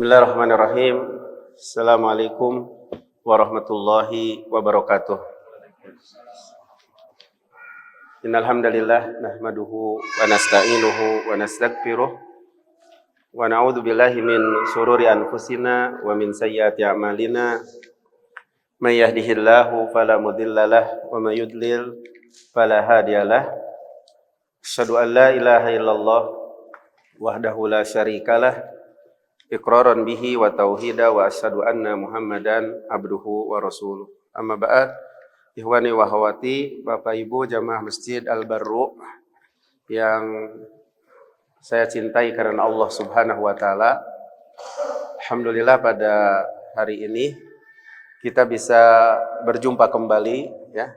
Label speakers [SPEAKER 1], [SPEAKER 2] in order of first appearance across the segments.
[SPEAKER 1] Bismillahirrahmanirrahim. Assalamualaikum warahmatullahi wabarakatuh. Innal hamdalillah nahmaduhu wa nasta'inuhu wa nastaghfiruh wa na'udzu billahi min shururi anfusina wa min sayyiati a'malina. May yahdihillahu fala mudhillalah wa may yudlil fala hadiyalah. Asyhadu an la ilaha illallah wahdahu la syarikalah iqraran bihi wa tauhida wa asyhadu anna Muhammadan abduhu wa rasuluh. Amma ba'd, ikhwani wa akhwati, Bapak Ibu jamaah Masjid Al-Barru yang saya cintai karena Allah Subhanahu wa taala. Alhamdulillah pada hari ini kita bisa berjumpa kembali ya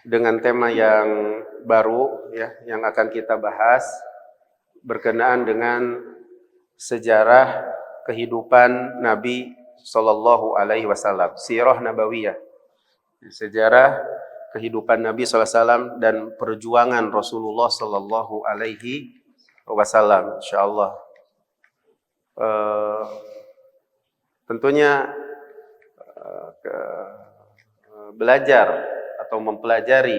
[SPEAKER 1] dengan tema yang baru ya yang akan kita bahas berkenaan dengan sejarah kehidupan Nabi Sallallahu Alaihi Wasallam, sirah nabawiyah, sejarah kehidupan Nabi Sallallahu Alaihi Wasallam dan perjuangan Rasulullah Sallallahu Alaihi Wasallam. Insyaallah, tentunya belajar atau mempelajari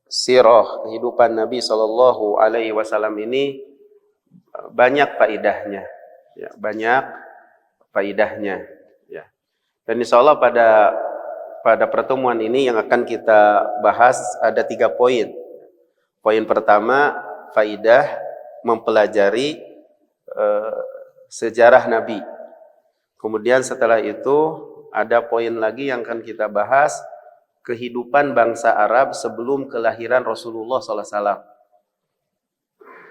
[SPEAKER 1] sirah kehidupan Nabi Sallallahu Alaihi Wasallam ini banyak faidahnya, ya, banyak faidahnya, ya. Dan insya Allah pada pertemuan ini yang akan kita bahas ada 3 poin. Poin pertama, faidah mempelajari sejarah Nabi. Kemudian setelah itu ada poin lagi yang akan kita bahas, kehidupan bangsa Arab sebelum kelahiran Rasulullah SAW.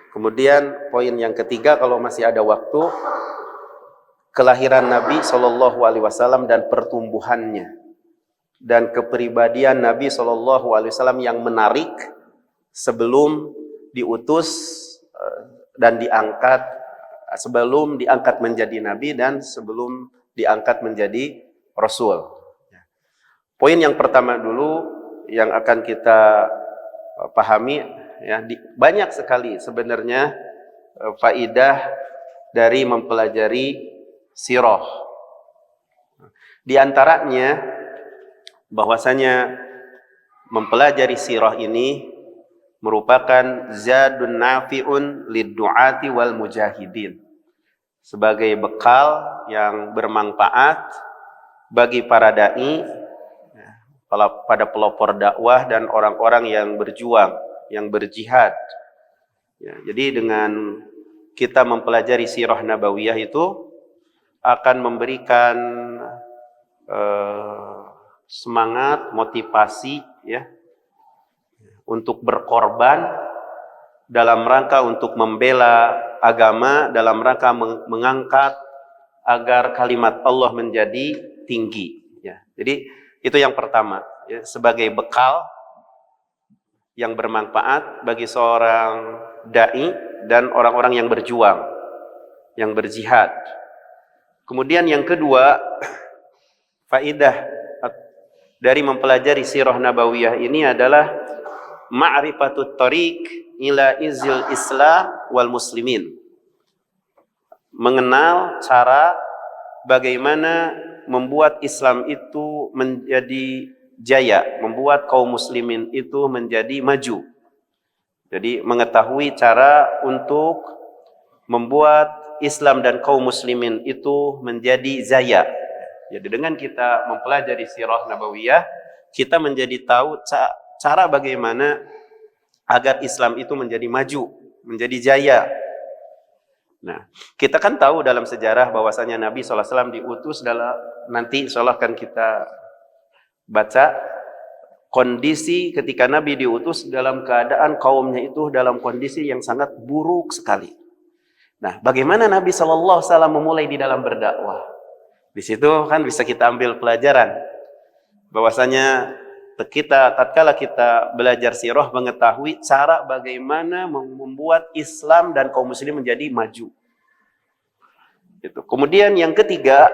[SPEAKER 1] Kemudian poin yang ketiga, kalau masih ada waktu, kelahiran Nabi Shallallahu Alaihi Wasallam dan pertumbuhannya dan kepribadian Nabi Shallallahu Alaihi Wasallam yang menarik sebelum diutus dan diangkat, sebelum diangkat menjadi Nabi dan sebelum diangkat menjadi Rasul. Poin yang pertama dulu yang akan kita pahami. Ya, banyak sekali sebenarnya faidah dari mempelajari sirah. Di antaranya bahwasanya mempelajari sirah ini merupakan zadun nafi'un lid-du'ati wal mujahidin, sebagai bekal yang bermanfaat bagi para dai, pada pelopor dakwah dan orang-orang yang berjuang, yang berjihad. Ya, jadi dengan kita mempelajari sirah nabawiyah itu akan memberikan semangat, motivasi ya untuk berkorban dalam rangka untuk membela agama, dalam rangka mengangkat agar kalimat Allah menjadi tinggi. Ya, jadi itu yang pertama ya, sebagai bekal yang bermanfaat bagi seorang dai dan orang-orang yang berjuang, yang berjihad. Kemudian yang kedua, faidah dari mempelajari sirah nabawiyah ini adalah ma'rifatut thariq ila izil islam wal muslimin. Mengenal cara bagaimana membuat Islam itu menjadi jaya, membuat kaum muslimin itu menjadi maju. Jadi mengetahui cara untuk membuat Islam dan kaum muslimin itu menjadi jaya. Jadi dengan kita mempelajari sirah nabawiyah, kita menjadi tahu cara bagaimana agar Islam itu menjadi maju, menjadi jaya. Nah, kita kan tahu dalam sejarah bahwasanya Nabi SAW diutus dalam, nanti insya Allah akan kita baca kondisi ketika Nabi diutus dalam keadaan kaumnya itu dalam kondisi yang sangat buruk sekali. Nah, bagaimana Nabi SAW memulai di dalam berdakwah? Di situ kan bisa kita ambil pelajaran bahwasanya tatkala kita belajar sirah, mengetahui cara bagaimana membuat Islam dan kaum muslim menjadi maju. Itu. Kemudian yang ketiga,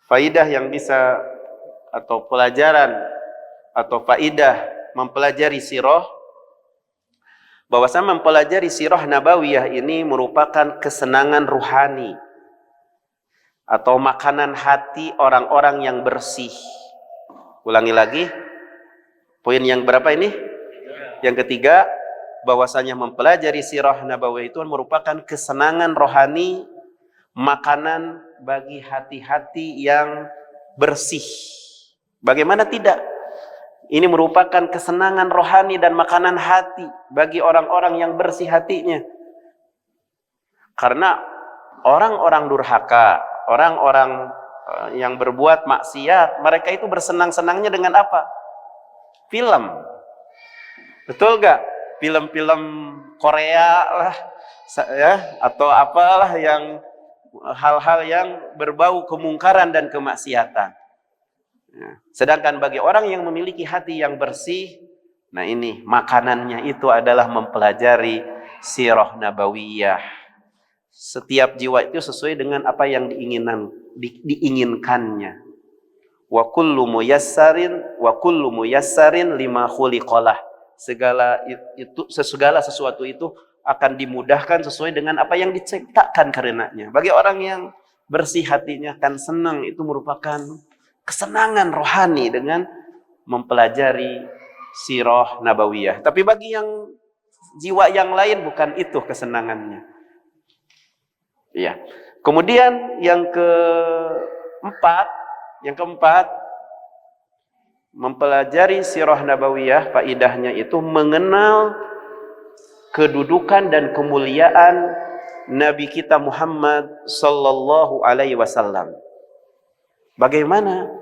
[SPEAKER 1] faidah yang bisa atau pelajaran atau faidah mempelajari sirah Bahwasanya mempelajari sirah nabawiyah ini merupakan kesenangan ruhani atau makanan hati orang-orang yang bersih. Ulangi lagi, poin yang berapa ini? Yang ketiga, bahwasanya mempelajari sirah nabawiyah itu merupakan kesenangan rohani, makanan bagi hati-hati yang bersih. Bagaimana tidak? Ini merupakan kesenangan rohani dan makanan hati bagi orang-orang yang bersih hatinya. Karena orang-orang durhaka, orang-orang yang berbuat maksiat, mereka itu bersenang-senangnya dengan apa? Film. Betul gak? Film-film Korea lah, ya, atau apalah yang hal-hal yang berbau kemungkaran dan kemaksiatan. Sedangkan bagi orang yang memiliki hati yang bersih, nah ini makanannya itu adalah mempelajari sirah nabawiyah. Setiap jiwa itu sesuai dengan apa yang diinginkannya. Wa kullu muyassarin lima khuliqalah. Segala sesuatu itu akan dimudahkan sesuai dengan apa yang diciptakan karenanya. Bagi orang yang bersih hatinya akan senang, itu merupakan kesenangan rohani dengan mempelajari sirah nabawiyah. Tapi bagi yang jiwa yang lain bukan itu kesenangannya. Iya. Kemudian yang keempat, mempelajari sirah nabawiyah, faidahnya itu mengenal kedudukan dan kemuliaan Nabi kita Muhammad sallallahu alaihi wasallam. Bagaimana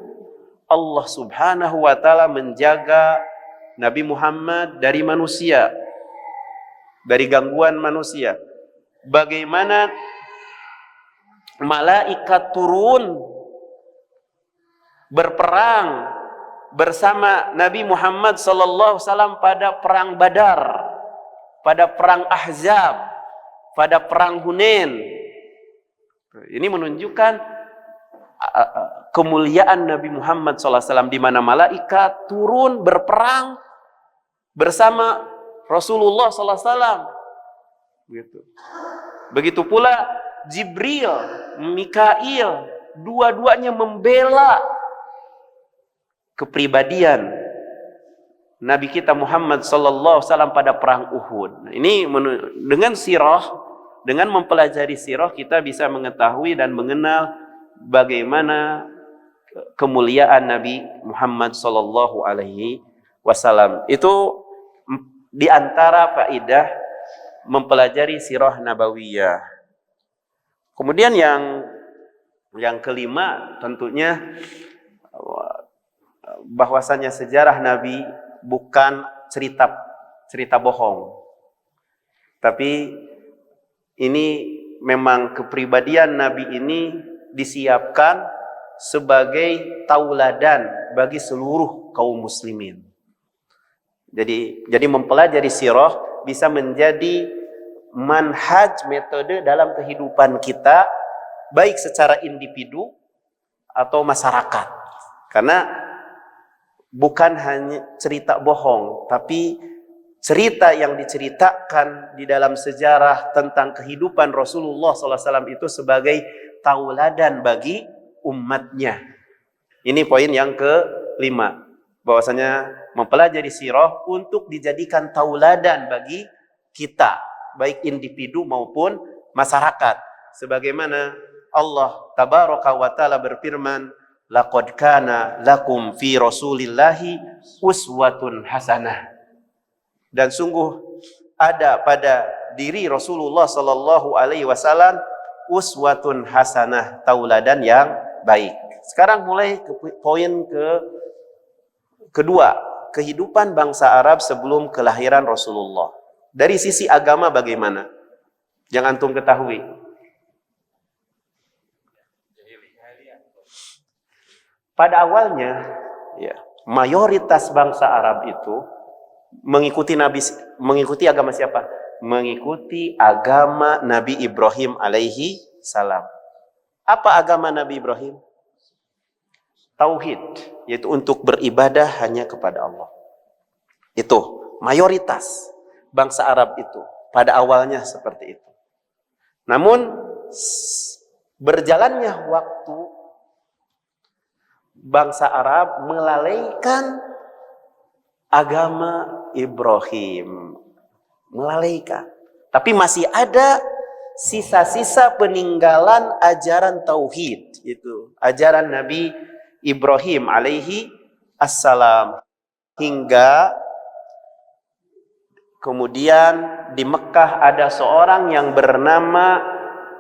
[SPEAKER 1] Allah subhanahu wa ta'ala menjaga Nabi Muhammad dari manusia, dari gangguan manusia. Bagaimana malaikat turun berperang bersama Nabi Muhammad sallallahu alaihi wasallam pada perang Badar, pada perang Ahzab, pada perang Hunain. Ini menunjukkan kemuliaan Nabi Muhammad SAW, di mana malaikat turun berperang bersama Rasulullah SAW. Begitu pula Jibril, Mikail, dua-duanya membela kepribadian Nabi kita Muhammad SAW pada perang Uhud. Ini dengan sirah, dengan mempelajari sirah, kita bisa mengetahui dan mengenal bagaimana kemuliaan Nabi Muhammad sallallahu alaihi wasallam. Itu di antara faedah mempelajari sirah nabawiyah. Kemudian yang kelima tentunya bahwasanya sejarah Nabi bukan cerita bohong. Tapi ini memang kepribadian Nabi ini disiapkan sebagai tauladan bagi seluruh kaum muslimin. Jadi mempelajari sirah bisa menjadi manhaj, metode dalam kehidupan kita, baik secara individu atau masyarakat. Karena bukan hanya cerita bohong, tapi cerita yang diceritakan di dalam sejarah tentang kehidupan Rasulullah SAW itu sebagai tauladan bagi umatnya. Ini poin yang kelima, bahwasanya mempelajari sirah untuk dijadikan tauladan bagi kita, baik individu maupun masyarakat. Sebagaimana Allah tabaraka wa taala berfirman, laqad kana lakum fi rasulillahi uswatun hasanah. Dan sungguh ada pada diri Rasulullah sallallahu alaihi wasallam uswatun hasanah, tauladan yang baik. Sekarang mulai ke poin kedua, kehidupan bangsa Arab sebelum kelahiran Rasulullah. Dari sisi agama bagaimana? Yang antum ketahui. Pada awalnya, ya, mayoritas bangsa Arab itu mengikuti agama siapa? Mengikuti agama Nabi Ibrahim alaihi salam. Apa agama Nabi Ibrahim? Tauhid, yaitu untuk beribadah hanya kepada Allah. Itu mayoritas. bangsa Arab itu. Pada awalnya seperti itu. Namun berjalannya waktu, bangsa Arab melalaikan agama Ibrahim. Melalaikan. Tapi masih ada sisa-sisa peninggalan ajaran tauhid. Itu ajaran Nabi Ibrahim alaihi assalam. Hingga kemudian di Mekah ada seorang yang bernama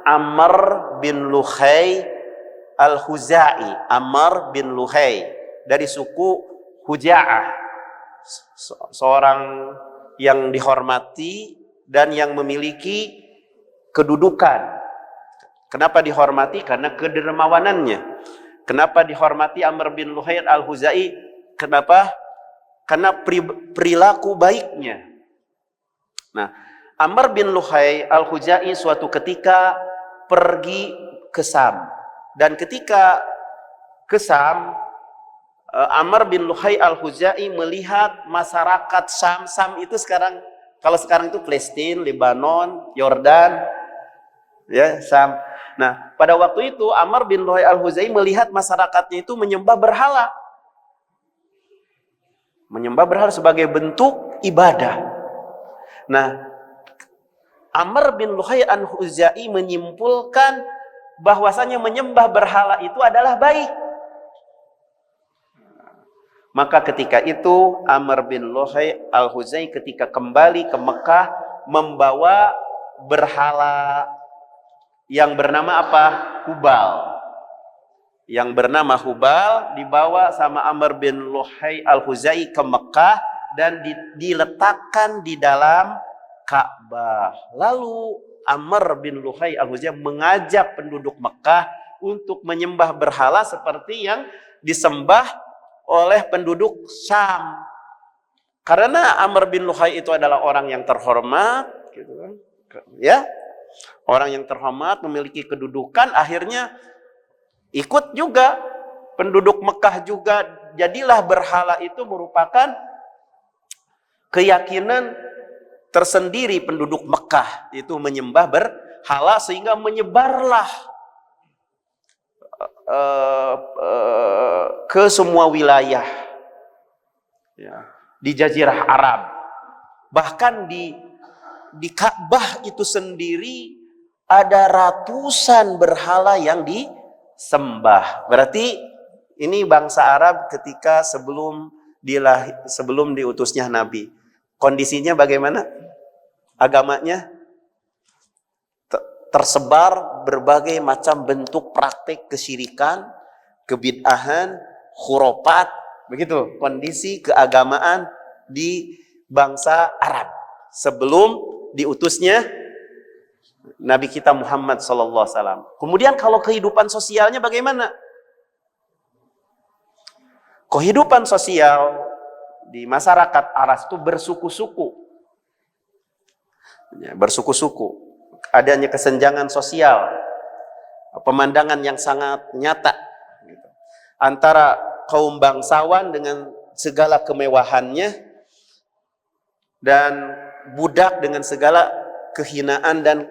[SPEAKER 1] Amr bin Luhai al-Khuzai. Amr bin Luhai dari suku Huja'ah. Seorang yang dihormati dan yang memiliki kedudukan. Kenapa dihormati? Karena kedermawanannya. Kenapa dihormati Amr bin Luhai al-Khuzai? Kenapa? Karena perilaku baiknya. Nah, Amr bin Luhai al-Khuzai suatu ketika pergi ke Sam. Dan ketika ke Sam, Amr bin Luhai al-Khuzai melihat masyarakat Sam. Sam itu sekarang, kalau sekarang itu Palestina, Lebanon, Yordan, ya, Sam. Nah, pada waktu itu Amr bin Luhai al-Khuzai melihat masyarakatnya itu menyembah berhala. Menyembah berhala sebagai bentuk ibadah. Nah, Amr bin Luhai al-Khuzai menyimpulkan bahwasanya menyembah berhala itu adalah baik. Maka ketika itu Amr bin Luhai al-Khuzai ketika kembali ke Mekah membawa berhala yang bernama apa? Hubal. Yang bernama Hubal dibawa sama Amr bin Luhai al-Khuzai ke Mekah dan diletakkan di dalam Ka'bah. Lalu Amr bin Luhai al-Khuzai mengajak penduduk Mekah untuk menyembah berhala seperti yang disembah oleh penduduk Syam. Karena Amr bin Luhai itu adalah orang yang terhormat, gitu kan? Ya, orang yang terhormat memiliki kedudukan, akhirnya ikut juga penduduk Mekah juga. Jadilah berhala itu merupakan keyakinan tersendiri penduduk Mekah, itu menyembah berhala, sehingga menyebarlah ke semua wilayah, ya, di Jazirah Arab. Bahkan di Ka'bah itu sendiri ada ratusan berhala yang disembah. Berarti ini bangsa Arab ketika sebelum diutusnya Nabi. Kondisinya bagaimana? Agamanya tersebar berbagai macam bentuk praktik kesyirikan, kebid'ahan, khurafat, begitu kondisi keagamaan di bangsa Arab sebelum diutusnya Nabi kita Muhammad sallallahu alaihi wasallam. Kemudian kalau kehidupan sosialnya bagaimana? Kehidupan sosial di masyarakat Arab itu bersuku-suku. Ya, bersuku-suku. Adanya kesenjangan sosial, pemandangan yang sangat nyata gitu, antara kaum bangsawan dengan segala kemewahannya dan budak dengan segala kehinaan dan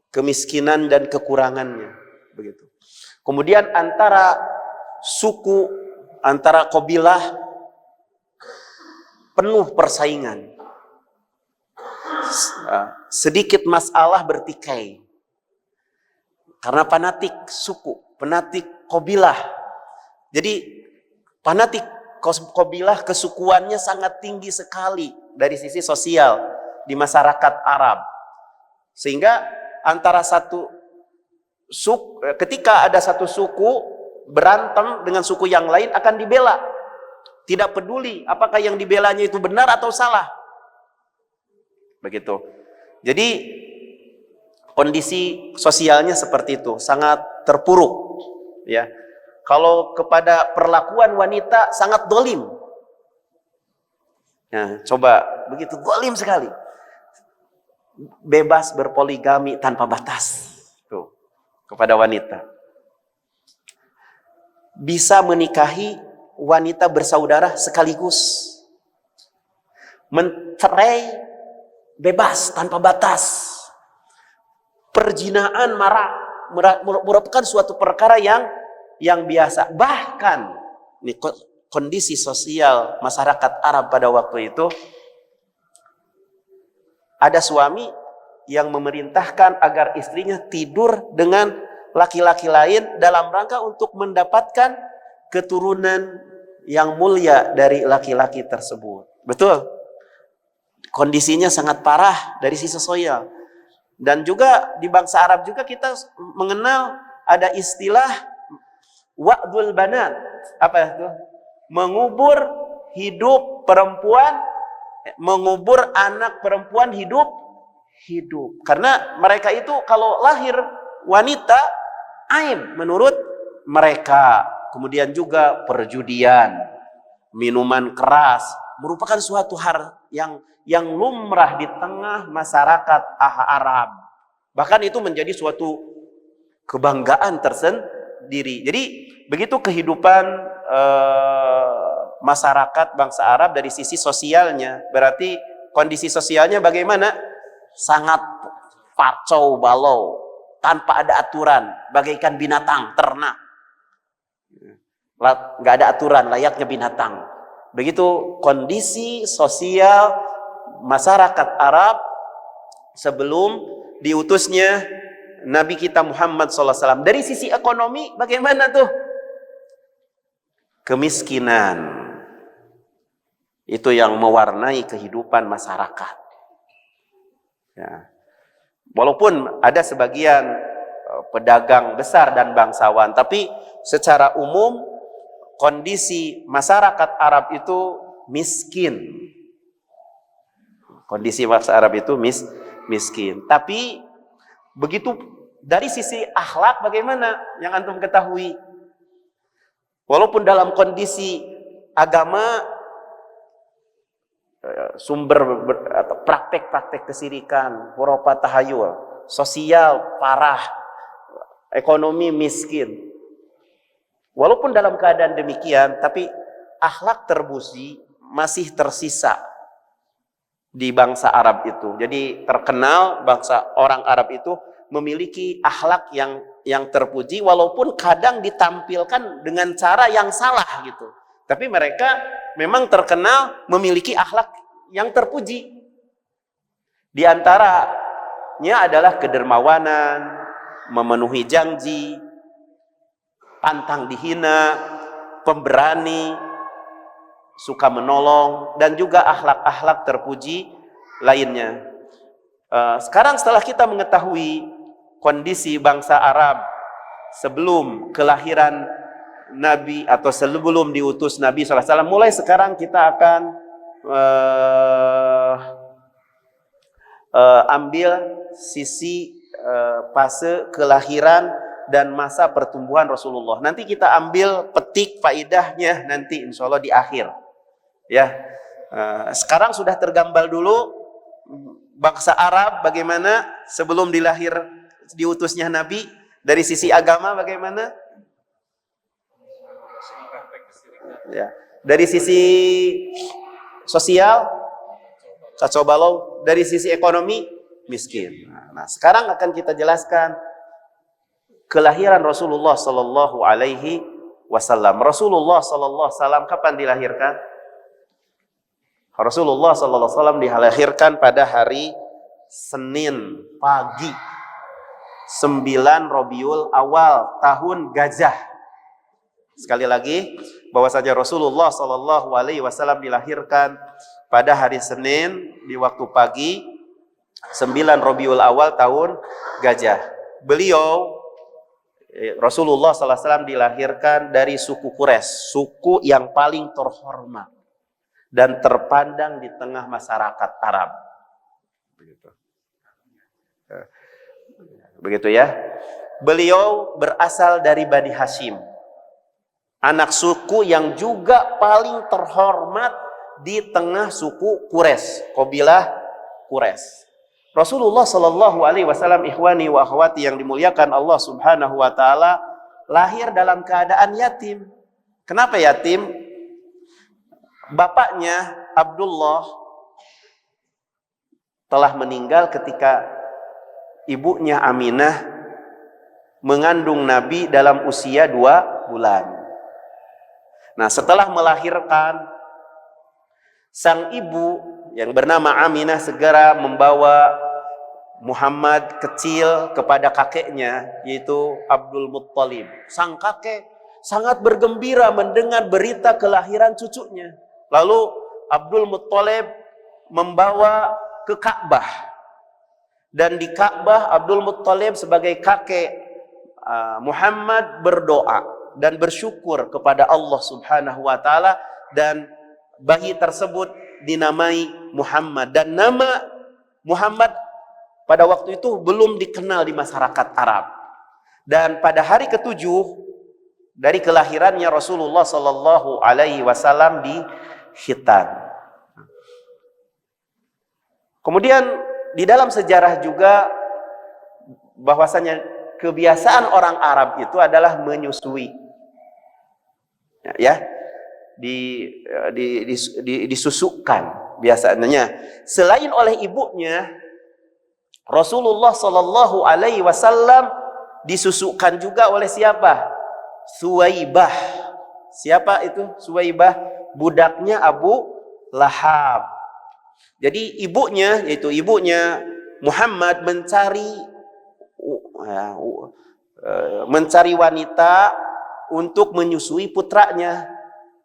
[SPEAKER 1] kemiskinan dan kekurangannya, begitu. Kemudian antara suku, antara kabilah penuh persaingan. Sedikit masalah bertikai karena fanatik suku, fanatik kabilah. Jadi fanatik kabilah, kesukuannya sangat tinggi sekali dari sisi sosial di masyarakat Arab. Sehingga antara satu suku, ketika ada satu suku berantem dengan suku yang lain akan dibela. Tidak peduli apakah yang dibelanya itu benar atau salah. Begitu. Jadi kondisi sosialnya seperti itu, sangat terpuruk, ya. Kalau kepada perlakuan wanita sangat dolim. Nah, coba begitu dolim sekali. Bebas berpoligami tanpa batas. Tuh, kepada wanita. Bisa menikahi wanita bersaudara sekaligus. Mencerai bebas tanpa batas. Perzinaan merupakan suatu perkara yang biasa. Bahkan ini kondisi sosial masyarakat Arab pada waktu itu, ada suami yang memerintahkan agar istrinya tidur dengan laki-laki lain dalam rangka untuk mendapatkan keturunan yang mulia dari laki-laki tersebut. Betul. Kondisinya sangat parah dari sisi sosial. Dan juga di bangsa Arab juga kita mengenal ada istilah wa'dul banat. Apa itu? Mengubur hidup perempuan, mengubur anak perempuan hidup. Karena mereka itu kalau lahir wanita aib menurut mereka. Kemudian juga perjudian, minuman keras merupakan suatu hal yang lumrah di tengah masyarakat Arab. Bahkan itu menjadi suatu kebanggaan tersendiri. Jadi begitu kehidupan masyarakat bangsa Arab dari sisi sosialnya. Berarti kondisi sosialnya bagaimana? Sangat kacau balau, tanpa ada aturan, bagaikan binatang ternak. Nggak ada aturan, layaknya binatang. Begitu kondisi sosial masyarakat Arab sebelum diutusnya Nabi kita Muhammad SAW. Dari sisi ekonomi bagaimana tuh? Kemiskinan itu yang mewarnai kehidupan masyarakat. Ya. Walaupun ada sebagian pedagang besar dan bangsawan, tapi secara umum kondisi masyarakat Arab itu miskin. Kondisi masyarakat Arab itu miskin. Tapi begitu dari sisi akhlak bagaimana yang antum ketahui? Walaupun dalam kondisi agama sumber atau praktek-praktek kesirikan, hurafat tahayul, sosial parah, ekonomi miskin. Walaupun dalam keadaan demikian, tapi akhlak terpuji masih tersisa di bangsa Arab itu. Jadi terkenal bangsa orang Arab itu memiliki akhlak yang terpuji, walaupun kadang ditampilkan dengan cara yang salah gitu. Tapi mereka memang terkenal memiliki akhlak yang terpuji. Di antaranya adalah kedermawanan, memenuhi janji, pantang dihina, pemberani, suka menolong, dan juga akhlak-akhlak terpuji lainnya. Sekarang setelah kita mengetahui kondisi bangsa Arab sebelum kelahiran Nabi atau sebelum diutus Nabi SAW, mulai sekarang kita akan ambil sisi fase kelahiran dan masa pertumbuhan Rasulullah. Nanti kita ambil petik faidahnya nanti insya Allah di akhir. Ya, sekarang sudah tergambar dulu bangsa Arab bagaimana sebelum diutusnya Nabi. Dari sisi agama bagaimana? Ya. Dari sisi sosial kacau balau, dari sisi ekonomi miskin. Nah, sekarang akan kita jelaskan kelahiran Rasulullah Sallallahu Alaihi Wasallam. Rasulullah Sallallahu Alaihi Wasallam kapan dilahirkan? Rasulullah Sallallahu Alaihi Wasallam dilahirkan pada hari Senin pagi 9 Rabiul Awal tahun Gajah. Sekali lagi, bahwasanya Rasulullah Sallallahu Alaihi Wasallam dilahirkan pada hari Senin di waktu pagi 9 Rabiul Awal tahun Gajah. Beliau Rasulullah Sallallahu Alaihi Wasallam dilahirkan dari suku Quraisy, suku yang paling terhormat dan terpandang di tengah masyarakat Arab. Begitu ya. Beliau berasal dari Bani Hashim, anak suku yang juga paling terhormat di tengah suku Quraisy, kabilah Quraisy. Rasulullah Shallallahu Alaihi Wasallam, ikhwani wa akhwati yang dimuliakan Allah Subhanahu Wa Taala, lahir dalam keadaan yatim. Kenapa yatim? Bapaknya Abdullah telah meninggal ketika ibunya Aminah mengandung Nabi dalam usia 2 bulan. Nah, setelah melahirkan, sang ibu yang bernama Aminah segera membawa Muhammad kecil kepada kakeknya, yaitu Abdul Muttalib. Sang kakek sangat bergembira mendengar berita kelahiran cucunya. Lalu Abdul Muttalib membawa ke Ka'bah. Dan di Ka'bah Abdul Muttalib sebagai kakek Muhammad berdoa dan bersyukur kepada Allah Subhanahu wa taala, dan bayi tersebut dinamai Muhammad. Dan nama Muhammad pada waktu itu belum dikenal di masyarakat Arab. Dan pada hari ke-7 dari kelahirannya Rasulullah sallallahu alaihi wasallam di khitan. Kemudian di dalam sejarah juga bahwasanya kebiasaan orang Arab itu adalah menyusui. Ya, disusukkan biasanya. Selain oleh ibunya, Rasulullah sallallahu alaihi wasallam disusukkan juga oleh siapa? Suwaibah. Siapa itu Suwaibah? Budaknya Abu Lahab. Jadi ibunya, yaitu ibunya Muhammad mencari wanita untuk menyusui putranya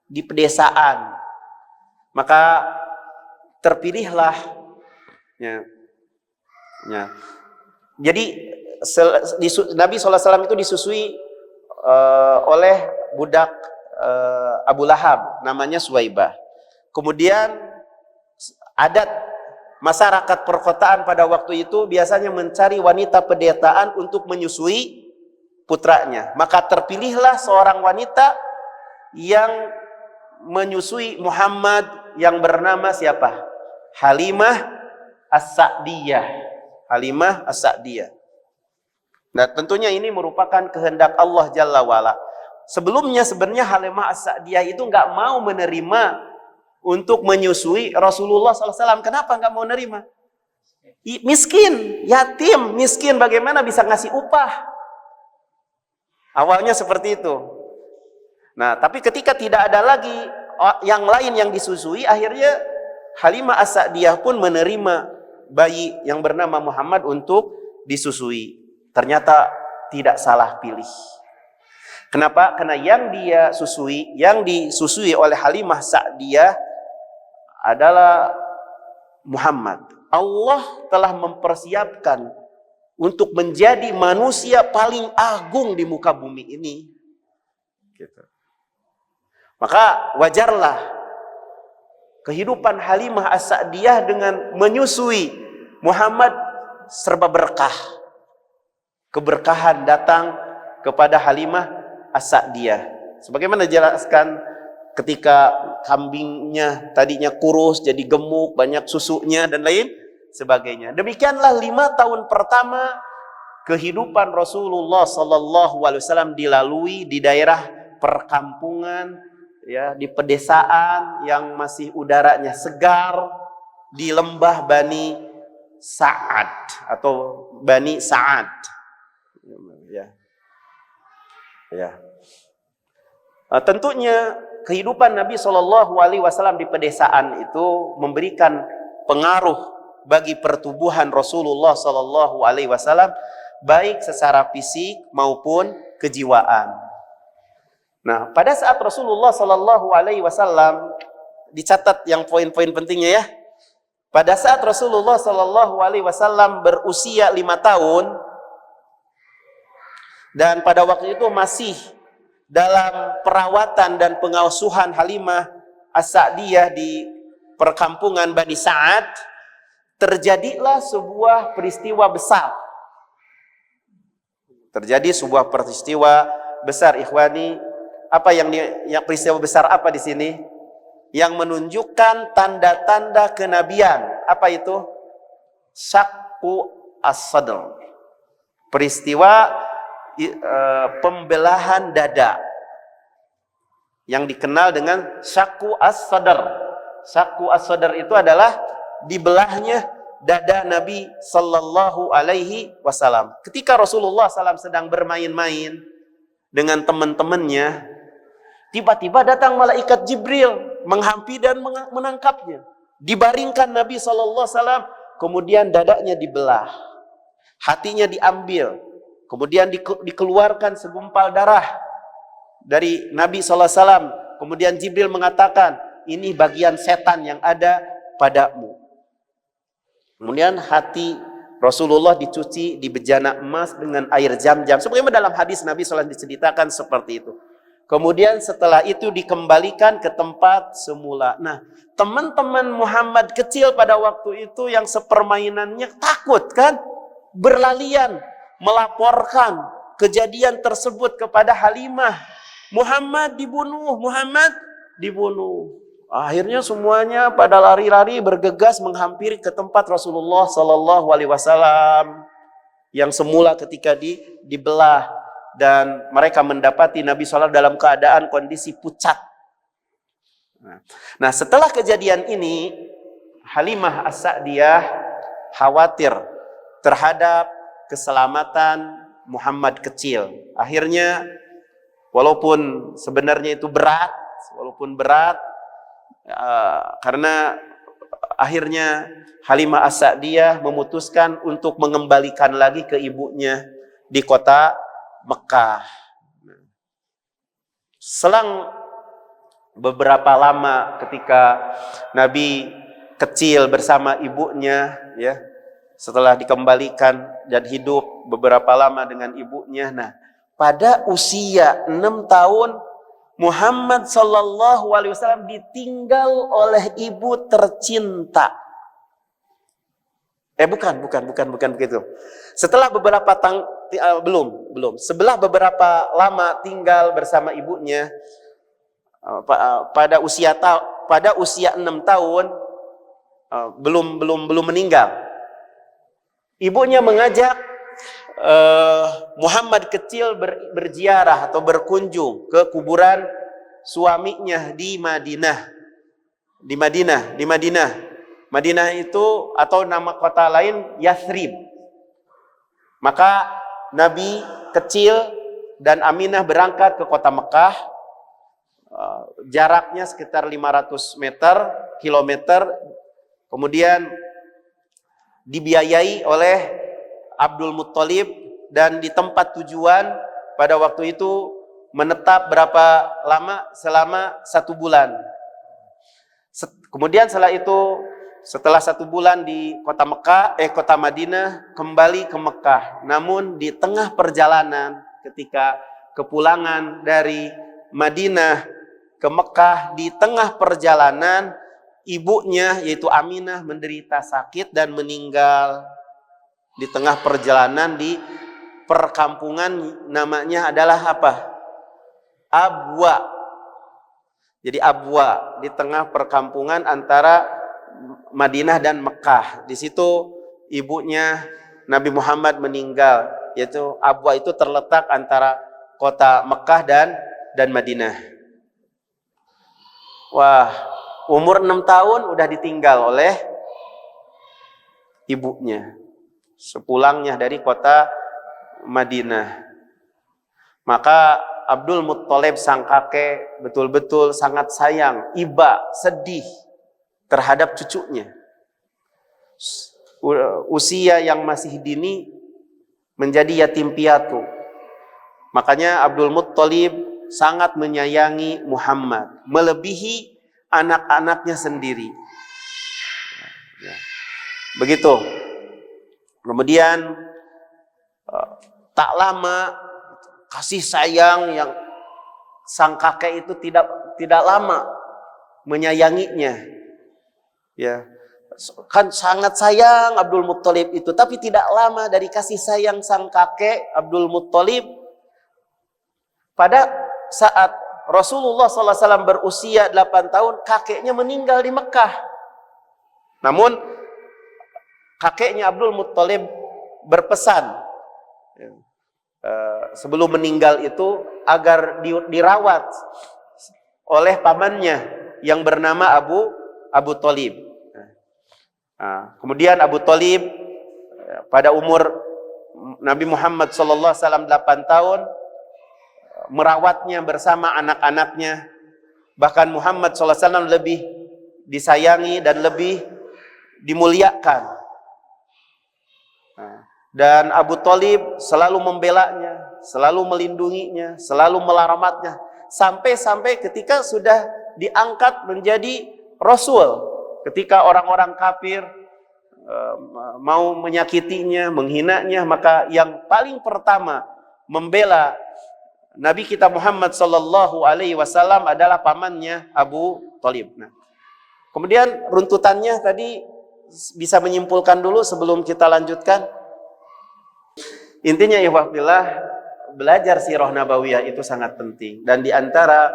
[SPEAKER 1] di pedesaan. Maka terpilihlah jadi Nabi SAW itu disusui oleh budak Abu Lahab, namanya Suwaibah. Kemudian adat masyarakat perkotaan pada waktu itu biasanya mencari wanita pedesaan untuk menyusui putranya. Maka terpilihlah seorang wanita yang menyusui Muhammad yang bernama siapa? Halimah As-Sa'diyah. Halimah As-Sa'diyah. Nah, tentunya ini merupakan kehendak Allah Jalla wa'ala. Sebelumnya sebenarnya Halimah As-Sa'diyah itu nggak mau menerima untuk menyusui Rasulullah SAW. Kenapa nggak mau nerima? Miskin, yatim, miskin, bagaimana bisa ngasih upah? Awalnya seperti itu. Nah, tapi ketika tidak ada lagi yang lain yang disusui, akhirnya Halimah As-Sa'diyah pun menerima bayi yang bernama Muhammad untuk disusui. Ternyata tidak salah pilih. Kenapa? Karena yang disusui oleh Halimah Sa'diyah adalah Muhammad. Allah telah mempersiapkan untuk menjadi manusia paling agung di muka bumi ini. Gitu. Maka wajarlah kehidupan Halimah As-Sa'diyah dengan menyusui Muhammad serba berkah. Keberkahan datang kepada Halimah As-Sa'diyah. Sebagaimana dijelaskan ketika kambingnya tadinya kurus jadi gemuk, banyak susunya dan lain sebagainya. Demikianlah 5 tahun pertama kehidupan Rasulullah sallallahu alaihi wasallam dilalui di daerah perkampungan, ya, di pedesaan yang masih udaranya segar, di lembah Bani Sa'ad atau Bani Sa'ad. Ya. Tentunya kehidupan Nabi Shallallahu Alaihi Wasallam di pedesaan itu memberikan pengaruh bagi pertumbuhan Rasulullah Shallallahu Alaihi Wasallam, baik secara fisik maupun kejiwaan. Nah, pada saat Rasulullah Shallallahu Alaihi Wasallam, dicatat yang poin-poin pentingnya ya. Pada saat Rasulullah Shallallahu Alaihi Wasallam berusia 5 tahun, dan pada waktu itu masih dalam perawatan dan pengasuhan Halimah As-Sa'diyah di perkampungan Bani Sa'ad, terjadilah sebuah peristiwa besar. Terjadi sebuah peristiwa besar, ikhwani. Apa yang peristiwa besar apa di sini? Yang menunjukkan tanda-tanda kenabian. Apa itu? Syaqqu as-sadr. Peristiwa pembelahan dada yang dikenal dengan syaqqu as-sadr. Syaqqu as-sadr itu adalah dibelahnya dada Nabi Sallallahu Alaihi Wasallam. Ketika Rasulullah SAW sedang bermain-main dengan teman-temannya, tiba-tiba datang malaikat Jibril menghampiri dan menangkapnya. Dibaringkan Nabi Sallallahu Alaihi Wasallam, kemudian dadanya dibelah, hatinya diambil, kemudian dikeluarkan segumpal darah dari Nabi Sallallahu Alaihi Wasallam. Kemudian Jibril mengatakan, ini bagian setan yang ada padamu. Kemudian hati Rasulullah dicuci di bejana emas dengan air Zam-Zam. Sebagaimana dalam hadis Nabi SAW diceritakan seperti itu. Kemudian setelah itu dikembalikan ke tempat semula. Nah, teman-teman Muhammad kecil pada waktu itu yang sepermainannya takut kan? Berlalian melaporkan kejadian tersebut kepada Halimah. Muhammad dibunuh, Muhammad dibunuh. Akhirnya semuanya pada lari-lari bergegas menghampiri ke tempat Rasulullah Sallallahu Alaihi Wasallam yang semula ketika dibelah, dan mereka mendapati Nabi SAW dalam keadaan kondisi pucat. Nah, setelah kejadian ini, Halimah As-Sa'diyah khawatir terhadap keselamatan Muhammad kecil. Akhirnya, walaupun sebenarnya itu berat, karena akhirnya Halimah As-Sa'diyah memutuskan untuk mengembalikan lagi ke ibunya di kota Mekah. Selang beberapa lama ketika Nabi kecil bersama ibunya, ya, setelah dikembalikan dan hidup beberapa lama dengan ibunya. Nah, pada usia 6 tahun Muhammad Sallallahu Alaihi Wasallam ditinggal oleh ibu tercinta. Bukan begitu. Setelah beberapa Setelah beberapa lama tinggal bersama ibunya, pada usia 6 tahun, belum meninggal. Ibunya mengajak Muhammad kecil berziarah atau berkunjung ke kuburan suaminya di Madinah. Madinah itu atau nama kota lain Yathrib. Maka Nabi kecil dan Aminah berangkat ke kota Mekah. Jaraknya sekitar 500 kilometer. Kemudian dibiayai oleh Abdul Muttalib, dan di tempat tujuan pada waktu itu menetap berapa lama? Selama 1 bulan. Kemudian setelah 1 bulan di kota Madinah, kembali ke Mekah. Namun di tengah perjalanan ketika kepulangan dari Madinah ke Mekah, di tengah perjalanan ibunya yaitu Aminah menderita sakit dan meninggal. Di tengah perjalanan di perkampungan, namanya adalah apa? Abwa. Jadi Abwa, di tengah perkampungan antara Madinah dan Mekah. Di situ ibunya Nabi Muhammad meninggal, yaitu Abwa itu terletak antara kota Mekah dan Madinah. Wah, umur 6 tahun udah ditinggal oleh ibunya sepulangnya dari kota Madinah. Maka Abdul Muttalib sang kakek betul-betul sangat sayang, iba, sedih terhadap cucunya. Usia yang masih dini menjadi yatim piatu. Makanya Abdul Muttalib sangat menyayangi Muhammad, melebihi anak-anaknya sendiri. Begitu. Kemudian tak lama kasih sayang yang sang kakek itu tidak lama menyayanginya. Ya, kan sangat sayang Abdul Muttalib itu, tapi tidak lama dari kasih sayang sang kakek Abdul Muttalib, pada saat Rasulullah SAW berusia 8 tahun, kakeknya meninggal di Mekah. Namun kakeknya Abdul Muttalib berpesan sebelum meninggal itu agar dirawat oleh pamannya yang bernama Abu Thalib. Kemudian Abu Thalib pada umur Nabi Muhammad SAW 8 tahun merawatnya bersama anak-anaknya. Bahkan Muhammad SAW lebih disayangi dan lebih dimuliakan. Dan Abu Thalib selalu membelanya, selalu melindunginya, selalu melaramatnya. Sampai-sampai ketika sudah diangkat menjadi Rasul. Ketika orang-orang kafir mau menyakitinya, menghinanya, maka yang paling pertama membela Nabi kita Muhammad sallallahu alaihi wasallam adalah pamannya Abu Thalib. Kemudian runtutannya tadi bisa menyimpulkan dulu sebelum kita lanjutkan. Intinya ikhwahillah, belajar sirah nabawiyah itu sangat penting, dan di antara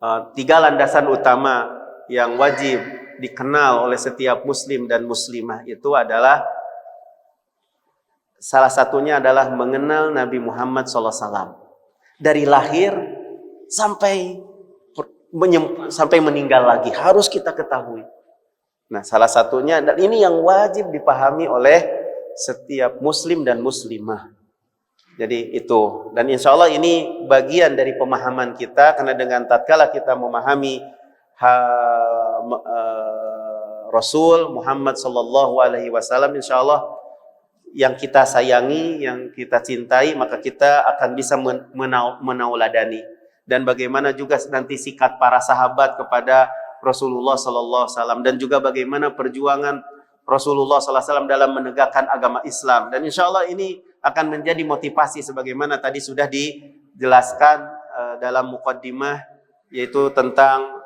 [SPEAKER 1] 3 landasan utama yang wajib dikenal oleh setiap muslim dan muslimah itu adalah, salah satunya adalah mengenal Nabi Muhammad SAW dari lahir sampai meninggal lagi, harus kita ketahui. Nah, salah satunya, dan ini yang wajib dipahami oleh setiap muslim dan muslimah. Jadi itu, dan insya Allah ini bagian dari pemahaman kita, karena dengan tatkala kita memahami Rasul Muhammad sallallahu alaihi wasallam, insya Allah yang kita sayangi, yang kita cintai, maka kita akan bisa menauladani. Dan bagaimana juga nanti sikap para sahabat kepada Rasulullah sallallahu alaihi wasallam, dan juga bagaimana perjuangan Rasulullah sallallahu alaihi wasallam dalam menegakkan agama Islam. Dan insya Allah ini akan menjadi motivasi sebagaimana tadi sudah dijelaskan dalam muqaddimah, yaitu tentang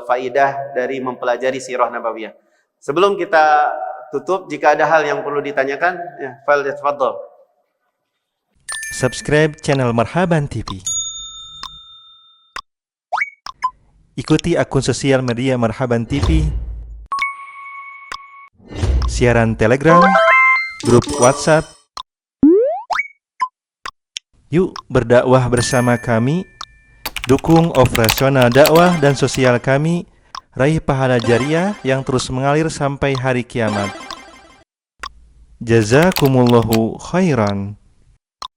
[SPEAKER 1] faidah dari mempelajari sirah nabawiyah. Sebelum kita tutup, jika ada hal yang perlu ditanyakan, ya, tafadhol.
[SPEAKER 2] Subscribe channel Marhaban TV. Ikuti akun sosial media Marhaban TV, siaran Telegram, grup WhatsApp. Yuk berdakwah bersama kami, dukung operasional dakwah dan sosial kami, raih pahala jariah yang terus mengalir sampai hari kiamat. Jazakumullahu khairan.